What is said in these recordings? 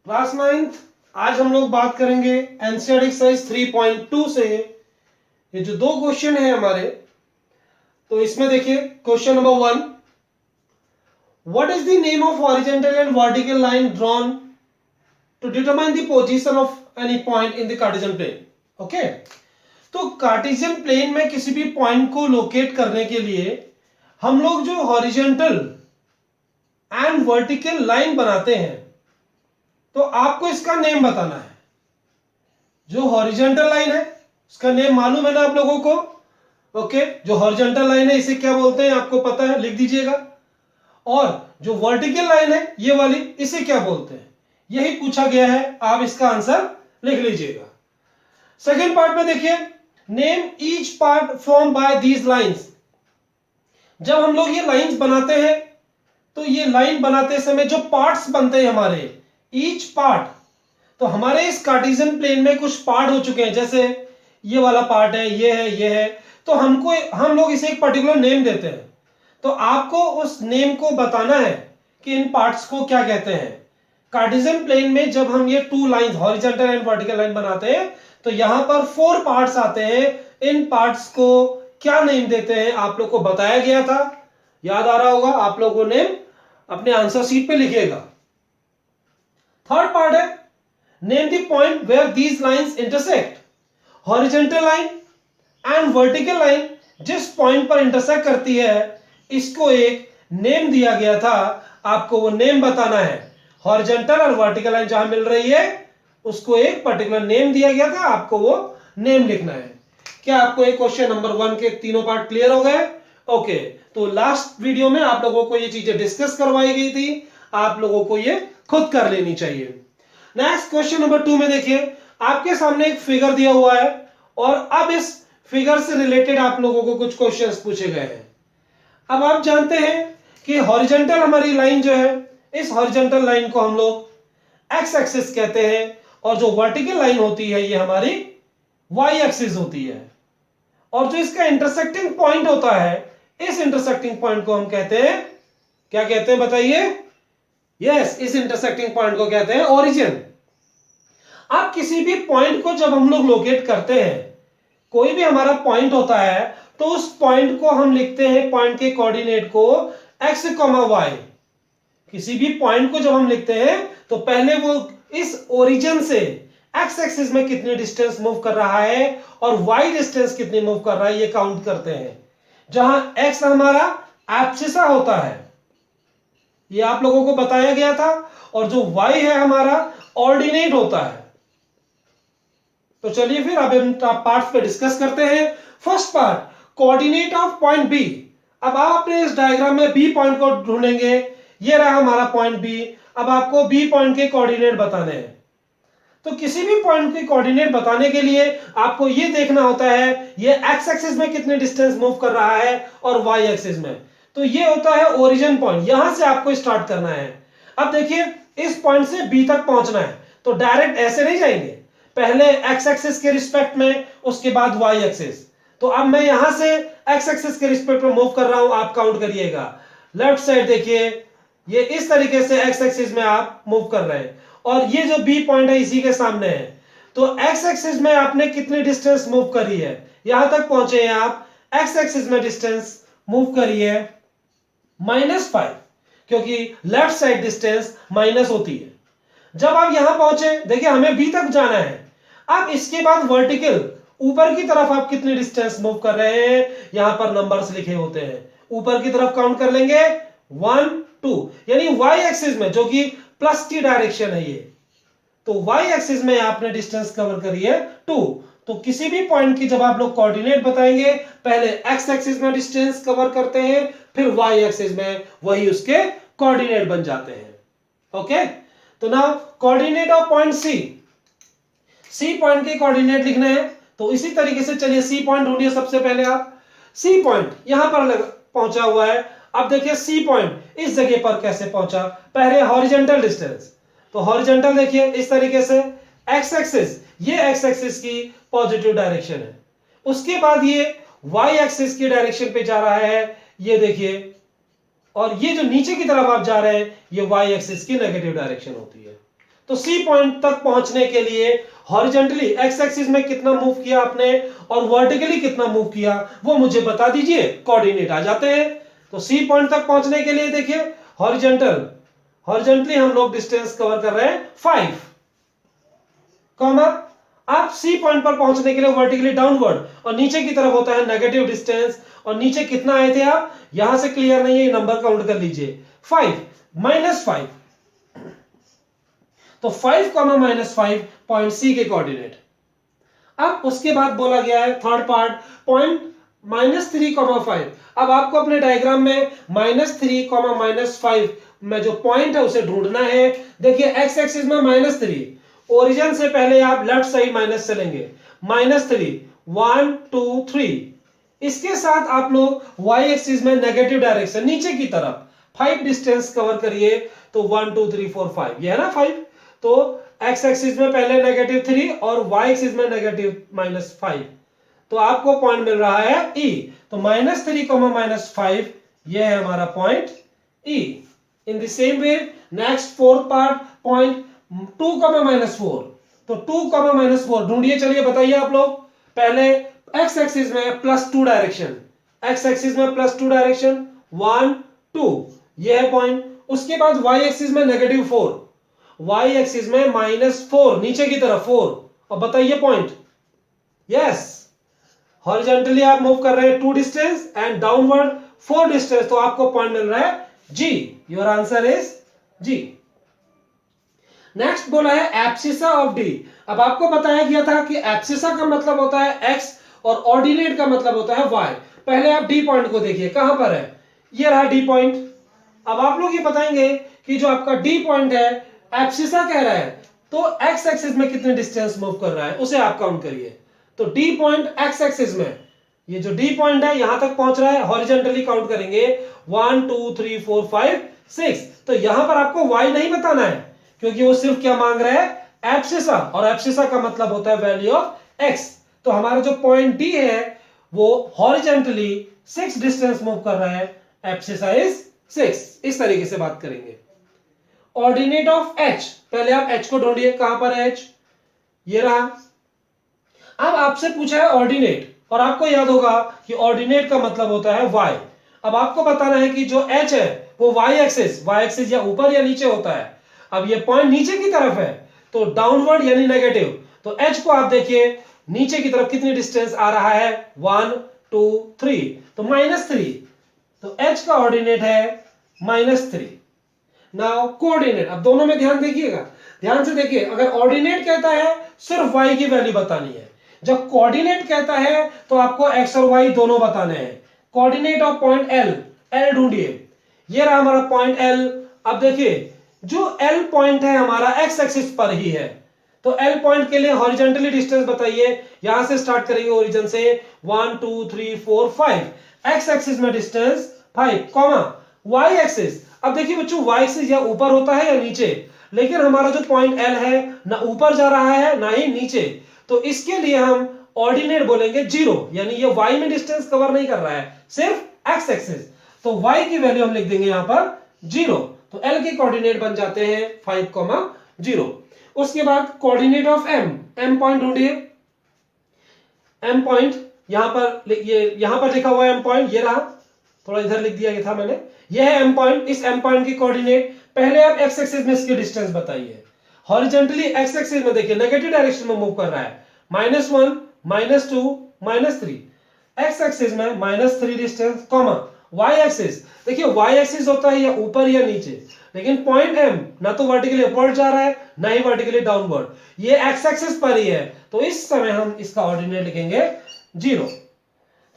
Class 9th आज हम लोग बात करेंगे एनसीईआरटी एक्सरसाइज 3.2 से। ये जो दो क्वेश्चन है हमारे, तो इसमें देखिए question number 1, what is the name of horizontal and vertical line drawn to determine the position of any point in the Cartesian plane. Okay, तो कार्टेशियन प्लेन में किसी भी पॉइंट को लोकेट करने के लिए हम लोग जो हॉरिजॉन्टल एंड वर्टिकल लाइन बनाते हैं, तो आपको इसका नेम बताना है। जो हॉरिजॉन्टल लाइन है उसका नेम मालूम है ना आप लोगों को। ओके, जो हॉरिजॉन्टल लाइन है इसे क्या बोलते हैं आपको पता है, लिख दीजिएगा। और जो वर्टिकल लाइन है ये वाली, इसे क्या बोलते हैं, यही पूछा गया है, आप इसका आंसर लिख लीजिएगा। सेकेंड पार्ट में देखिए, name each part form by these lines. जब हम लोग ये लाइंस बनाते हैं, तो ये लाइन बनाते समय जो पार्ट्स बनते हैं हमारे, ईच पार्ट, तो हमारे इस कार्टेशियन प्लेन में कुछ पार्ट हो चुके हैं, जैसे ये वाला पार्ट है, ये है, तो हम लोग इसे एक पर्टिकुलर नेम देते हैं। तो आपको उस नेम को बताना है कि इन पार्ट्स को क्या कहते हैं। कार्टेशियन प्लेन में जब हम ये two line horizontal and vertical line बनाते हैं, तो यहां पर 4 पार्ट्स आते हैं। इन पार्ट्स को क्या नेम देते हैं आप लोग को बताया गया था, याद आ रहा होगा, आप लोगों ने अपने आंसर शीट पे लिखिएगा। थर्ड पार्ट है, name the point where these lines intersect. Horizontal line and vertical line जिस पॉइंट पर इंटरसेक्ट करती है, इसको एक नेम दिया गया था, आपको वो नेम बताना है। हॉरिजॉन्टल और वर्टिकल लाइन जहां मिल रही है उसको एक पर्टिकुलर नेम दिया गया था, आपको वो नेम लिखना है। क्या आपको एक क्वेश्चन नंबर 1 के तीनों पार्ट क्लियर हो गए? ओके, तो लास्ट वीडियो में आप लोगों को ये चीजें डिस्कस करवाई गई थी, आप लोगों को ये खुद कर लेनी चाहिए। नेक्स्ट क्वेश्चन नंबर 2 में देखिए, आपके सामने एक फिगर दिया हुआ है और अब इस फिगर से रिलेटेड आप लोगों को कुछ क्वेश्चंस पूछे गए हैं। अब आप जानते हैं कि हॉरिजॉन्टल हमारी लाइन जो है, इस हॉरिजॉन्टल लाइन को हम लोग एक्स एक्सिस कहते हैं, और जो वर्टिकल लाइन होती है ये हमारी वाई एक्सिस होती है। और जो इसका इंटरसेक्टिंग पॉइंट होता है, इस इंटरसेक्टिंग पॉइंट को हम कहते हैं, क्या कहते हैं बताइए? यस, इस इंटरसेक्टिंग पॉइंट को कहते हैं ओरिजिन। अब किसी भी पॉइंट को जब हम लोग लोकेट करते हैं, कोई भी हमारा पॉइंट होता है, तो उस पॉइंट को हम लिखते हैं, पॉइंट के कोऑर्डिनेट को x, y। किसी भी पॉइंट को जब हम लिखते हैं तो पहले वो इस ओरिजिन से x एक्सिस में कितनी डिस्टेंस मूव कर रहा है और y डिस्टेंस कितनी मूव कर रहा है, ये काउंट करते हैं। जहां x हमारा एब्सिसा होता है, ये आप लोगों को बताया गया था, और जो y है हमारा ऑर्डिनेट होता है। तो चलिए फिर अब इन पार्ट्स पे डिस्कस करते हैं। First part, coordinate of point B. अब आप अपने इस डायग्राम में बी पॉइंट को ढूंढेंगे, ये रहा हमारा पॉइंट बी। अब आपको बी पॉइंट के कोऑर्डिनेट बताने हैं। तो किसी भी पॉइंट के कोऑर्डिनेट बताने के लिए आपको ये देखना होता है, ये एक्स एक्सिस में कितने डिस्टेंस मूव कर रहा है और वाई एक्सिस में। तो ये होता है ओरिजिन पॉइंट, यहां से आपको स्टार्ट करना है। अब देखिए, इस पॉइंट से बी तक पहुंचना है, तो डायरेक्ट ऐसे नहीं जाएंगे, पहले एक्स एक्सिस के रिस्पेक्ट में, उसके बाद वाई एक्सिस। तो अब मैं यहां से एक्स एक्सिस के रिस्पेक्ट में मूव कर रहा हूं, आप काउंट करिएगा। लेफ्ट साइड देखिए, ये इस तरीके से एक्स एक्सिस में आप मूव कर रहे हैं, और ये जो बी पॉइंट है इसी के सामने है। तो एक्स एक्सिस में आपने कितनी डिस्टेंस मूव करी है, यहां तक पहुंचे हैं आप, एक्स एक्सिस में डिस्टेंस मूव करी है -5, क्योंकि लेफ्ट साइड डिस्टेंस माइनस होती है। जब आप यहां पहुंचे, देखिए हमें बी तक जाना है। अब इसके बाद वर्टिकल ऊपर की तरफ आप कितनी डिस्टेंस मूव कर रहे हैं, यहां पर नंबर्स लिखे होते हैं, ऊपर की तरफ काउंट कर लेंगे 1 2, यानी वाई एक्सिस में, जो कि प्लस की डायरेक्शन है ये, तो वाई एक्सिस में आपने डिस्टेंस कवर करी है 2। तो किसी भी पॉइंट की जब आप लोग कोऑर्डिनेट बताएंगे, पहले एक्स एक्सिस में डिस्टेंस कवर करते हैं, फिर वाई एक्सिस में वही उसके कोऑर्डिनेट बन जाते हैं। ओके, तो now coordinate of point C. C point के कोऑर्डिनेट लिखने हैं, तो इसी तरीके से चलिए सी पॉइंट ढूंढिए। सबसे पहले आप सी पॉइंट यहां पर पहुंचा हुआ है। अब देखिए सी पॉइंट इस जगह पर कैसे पहुंचा, पहले हॉरिजॉन्टल डिस्टेंस, तो हॉरिजॉन्टल देखिए इस तरीके से, एक्स एक्सिस, ये एक्स एक्सिस की पॉजिटिव डायरेक्शन है, उसके बाद ये वाई एक्सिस की डायरेक्शन पे जा रहा है, ये देखिए, और ये जो नीचे की तरफ आप जा रहे हैं, ये वाई एक्सिस की नेगेटिव डायरेक्शन होती है। तो सी पॉइंट तक पहुंचने के लिए हॉरिजॉन्टली एक्स एक्सिस में कितना मूव किया आपने और वर्टिकली कितना मूव किया वो मुझे बता दीजिए, कोऑर्डिनेट आ जाते हैं। तो सी पॉइंट तक पहुंचने के लिए देखिए हॉरिजॉन्टली हम लोग डिस्टेंस कवर कर रहे हैं 5, कॉमा आप सी पॉइंट पर पहुंचने के लिए वर्टिकली डाउनवर्ड और नीचे की तरफ होता है नेगेटिव डिस्टेंस। और नीचे कितना आए थे आप, यहां से क्लियर नहीं है, नंबर काउंट कर लीजिए 5 -5। तो 5 -5 पॉइंट सी के कोऑर्डिनेट। अब उसके बाद बोला गया है थर्ड पार्ट पॉइंट -3, 5। अब आपको अपने डायग्राम में -3, -5 में जो पॉइंट है उसे ढूंढना है। देखिए एक्स एक्सिस में -3, ओरिजिन से पहले आप लेफ्ट साइड माइनस चलेंगे, -3 1 2 3। इसके साथ आप लोग वाई एक्सिस में नेगेटिव डायरेक्शन नीचे की तरफ 5 डिस्टेंस कवर करिए। तो 1 2 3 4 5 ये है ना 5। तो एक्स एक्सिस में पहले -3 और वाई एक्सिस में -5। तो आपको पॉइंट मिल रहा है E। तो -3, -5 ये है हमारा point E। In the same way next fourth part point 2, -4। तो 2, -4 ढूंढिए, चलिए बताइए आप लोग। पहले एक्स एक्सिस में +2 डायरेक्शन, एक्स एक्सिस में +2 डायरेक्शन 1 2 ये है पॉइंट। उसके बाद वाई एक्सिस में -4, वाई एक्सिस में -4 नीचे की तरफ 4। और बताइए पॉइंट। यस, हॉरिजॉन्टली आप मूव कर रहे हैं 2 डिस्टेंस एंड डाउनवर्ड 4 डिस्टेंस, तो आपको पॉइंट मिल रहा है G. Your answer is G. Next बोला है एब्सिसा ऑफ डी। अब आपको बताया गया था कि एब्सिसा का मतलब होता है एक्स और ऑर्डिनेट का मतलब होता है वाई। पहले आप डी पॉइंट को देखिए, कहां पर है, ये रहा डी पॉइंट। अब आप लोग ये बताएंगे कि जो आपका डी पॉइंट है एब्सिसा कह रहा है, तो एक्स एक्सिस में कितने डिस्टेंस मूव कर रहा है उसे आप काउंट करिए। तो डी पॉइंट एक्स एक्सिस में, ये जो डी पॉइंट है यहां तक पहुंच रहा है, हॉरिजॉन्टली काउंट करेंगे 1 2 3 4 5 6। तो यहां पर आपको वाई नहीं बताना है क्योंकि वो सिर्फ क्या मांग रहा है, एब्सिसा, और एब्सिसा का मतलब होता है वैल्यू ऑफ एक्स। तो हमारा जो पॉइंट डी है वो हॉरिजॉन्टली 6 डिस्टेंस मूव कर रहा है, एब्सिसा इज 6। इस तरीके से बात करेंगे। ऑर्डिनेट ऑफ एच, पहले आप एच को ढूंढिए, कहां पर है एच, ये रहा। अब आपसे पूछा है ऑर्डिनेट, और आपको याद होगा कि ऑर्डिनेट का मतलब होता है वाई। अब आपको बताना है कि जो एच है वो वाई एक्सिस या ऊपर या नीचे होता है। अब ये पॉइंट नीचे की तरफ है तो डाउनवर्ड यानी नेगेटिव। तो एच को आप देखिए नीचे की तरफ कितनी डिस्टेंस आ रहा है, 1 2 3, तो -3। तो एच का ऑर्डिनेट है -3। नाउ कोऑर्डिनेट, अब दोनों में ध्यान देखिएगा, ध्यान से देखिए। अगर ऑर्डिनेट कहता है सिर्फ वाई की वैल्यू बतानी है, जब कोऑर्डिनेट कहता है तो आपको एक्स और वाई दोनों बताने हैं। Coordinate of point L, L ढूंढिए, ये रहा हमारा पॉइंट एल। अब देखिए जो एल पॉइंट है हमारा एक्स एक्सिस पर ही है, तो एल पॉइंट के लिए हॉरिजॉन्टली डिस्टेंस बताइए। यहां से स्टार्ट करेंगे ओरिजिन से 1 2 3 4 5, एक्स एक्सिस में डिस्टेंस 5, कॉमा वाई एक्सिस। अब देखिए बच्चों वाई एक्सिस या ऊपर होता है या नीचे, लेकिन हमारा जो पॉइंट एल है ना ऊपर जा रहा है ना ही नीचे, तो इसके लिए हम ऑर्डिनेट बोलेंगे 0, यानी ये वाई में डिस्टेंस कवर नहीं कर रहा है, सिर्फ एक्स एक्सिस। तो वाई की वैल्यू हम लिख देंगे यहां पर 0। तो एल के कोऑर्डिनेट बन जाते हैं 5, 0। उसके बाद coordinate of M, M point ढूंढिए। एम पॉइंट यहां पर, ये यहां पर लिखा हुआ है एम पॉइंट, ये रहा, थोड़ा इधर लिख दिया गया था मैंने, ये है एम पॉइंट। इस एम पॉइंट की कोऑर्डिनेट पहले आप एक्स एक्सिस में इसकी डिस्टेंस बताइए। हॉरिजॉन्टली एक्स एक्सिस में देखिए नेगेटिव डायरेक्शन में मूव कर रहा है, -1 -2 -3। एक्स एक्सिस में -3 डिस्टेंस, कॉमा वाई एक्सिस, देखिए वाई एक्सिस होता है या ऊपर या नीचे, लेकिन पॉइंट एम ना तो वर्टिकली अपवर्ड जा रहा है ना ही वर्टिकली डाउनवर्ड, ये एक्स एक्सिस पर ही है, तो इस समय हम इसका ऑर्डिनेट लिखेंगे 0।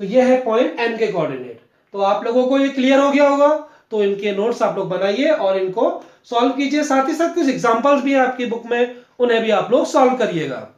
तो ये है पॉइंट एम के कोऑर्डिनेट। तो आप लोगों को ये क्लियर हो गया होगा, तो इनके नोट्स आप लोग बनाइए और इनको सॉल्व कीजिए। साथ ही साथ कुछ एग्जांपल्स भी है आपकी बुक में, उन्हें भी आप लोग सॉल्व करिएगा।